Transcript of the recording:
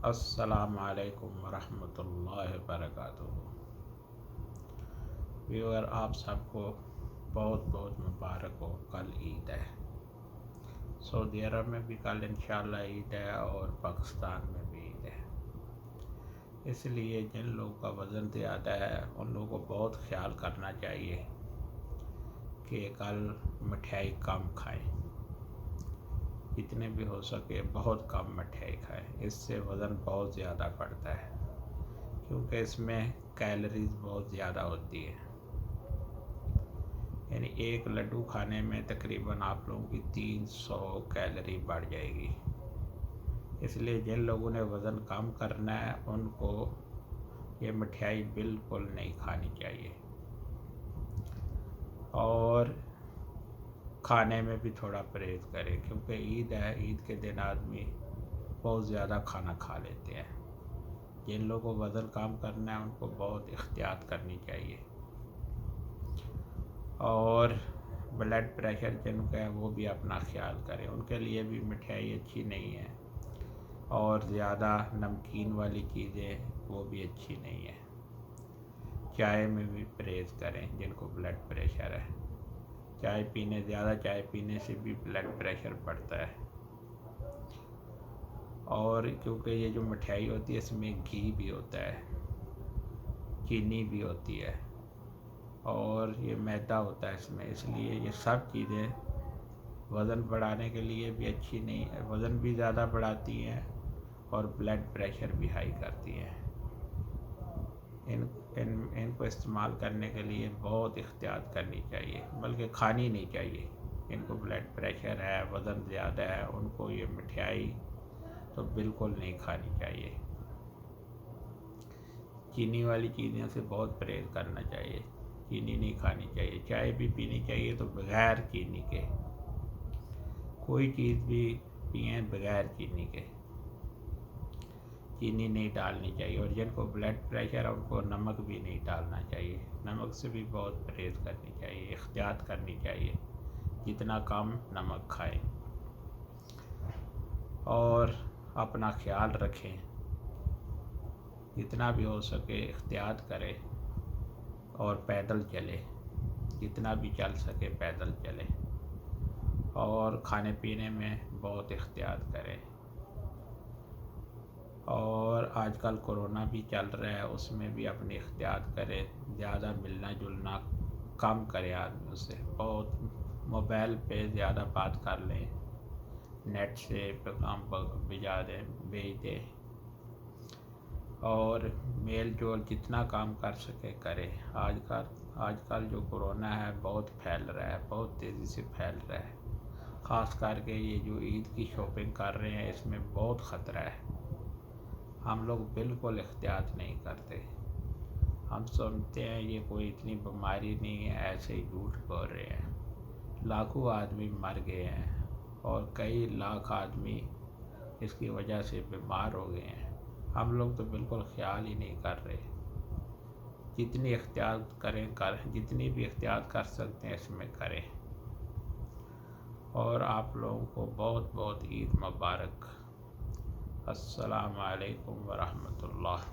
السلام علیکم ورحمۃ اللہ وبرکاتہ۔ ویور، آپ سب کو بہت بہت مبارک ہو۔ کل عید ہے، سعودی عرب میں بھی کل انشاءاللہ عید ہے اور پاکستان میں بھی عید ہے۔ اس لیے جن لوگوں کا وزن زیادہ ہے ان لوگوں کو بہت خیال کرنا چاہیے کہ کل مٹھائی کم کھائیں، جتنے بھی ہو سکے بہت کم مٹھائی کھائیں۔ اس سے وزن بہت زیادہ بڑھتا ہے کیونکہ اس میں کیلریز بہت زیادہ ہوتی ہے، یعنی ایک لڈو کھانے میں تقریباً آپ لوگوں کی 300 کیلری بڑھ جائے گی۔ اس لیے جن لوگوں نے وزن کم کرنا ہے ان کو یہ مٹھائی بالکل نہیں کھانی چاہیے، اور کھانے میں بھی تھوڑا پرہیز کریں کیونکہ عید ہے۔ عید کے دن آدمی بہت زیادہ کھانا کھا لیتے ہیں۔ جن لوگوں کو وزن کم کرنا ہے ان کو بہت احتیاط کرنی چاہیے، اور بلڈ پریشر جن کا ہے وہ بھی اپنا خیال کریں، ان کے لیے بھی مٹھائی اچھی نہیں ہے، اور زیادہ نمکین والی چیزیں وہ بھی اچھی نہیں ہے۔ چائے میں بھی پرہیز کریں جن کو بلڈ پریشر ہے۔ زیادہ چائے پینے سے بھی بلڈ پریشر بڑھتا ہے، اور کیونکہ یہ جو مٹھائی ہوتی ہے اس میں گھی بھی ہوتا ہے، چینی بھی ہوتی ہے، اور یہ میدا ہوتا ہے اس میں، اس لیے یہ سب چیزیں وزن بڑھانے کے لیے بھی اچھی نہیں ہے، وزن بھی زیادہ بڑھاتی ہیں اور بلڈ پریشر بھی ہائی کرتی ہیں۔ ان کو استعمال کرنے کے لیے بہت احتیاط کرنی چاہیے، بلکہ کھانی نہیں چاہیے۔ ان کو بلڈ پریشر ہے، وزن زیادہ ہے، ان کو یہ مٹھائی تو بالکل نہیں کھانی چاہیے۔ چینی والی چیزوں سے بہت پرہیز کرنا چاہیے، چینی نہیں کھانی چاہیے۔ چائے بھی پینی چاہیے تو بغیر چینی کے، کوئی چیز بھی پئیں بغیر چینی کے، چینی نہیں ڈالنی چاہیے۔ اور جن کو بلڈ پریشر ہے ان کو نمک بھی نہیں ڈالنا چاہیے، نمک سے بھی بہت پرہیز کرنی چاہیے، احتیاط کرنی چاہیے، جتنا کم نمک کھائیں، اور اپنا خیال رکھیں، جتنا بھی ہو سکے احتیاط کریں، اور پیدل چلے، جتنا بھی چل سکے پیدل چلے، اور کھانے پینے میں بہت احتیاط کریں۔ اور آج کل کورونا بھی چل رہا ہے، اس میں بھی اپنی احتیاط کریں، زیادہ ملنا جلنا کم کریں آدمیوں سے، بہت موبائل پہ زیادہ بات کر لیں، نیٹ سے پیغام بھیج دیں، اور میل جول جتنا کام کر سکے کرے۔ آج کل جو کورونا ہے بہت پھیل رہا ہے، بہت تیزی سے پھیل رہا ہے، خاص کر کے یہ جو عید کی شاپنگ کر رہے ہیں اس میں بہت خطرہ ہے۔ ہم لوگ بالکل احتیاط نہیں کرتے، ہم سمجھتے ہیں یہ کوئی اتنی بیماری نہیں ہے، ایسے ہی جھوٹ بول رہے ہیں۔ لاکھوں آدمی مر گئے ہیں اور کئی لاکھ آدمی اس کی وجہ سے بیمار ہو گئے ہیں، ہم لوگ تو بالکل خیال ہی نہیں کر رہے۔ جتنی بھی احتیاط کر سکتے ہیں اس میں کریں، اور آپ لوگوں کو بہت بہت عید مبارک۔ السلام علیکم ورحمۃ اللہ۔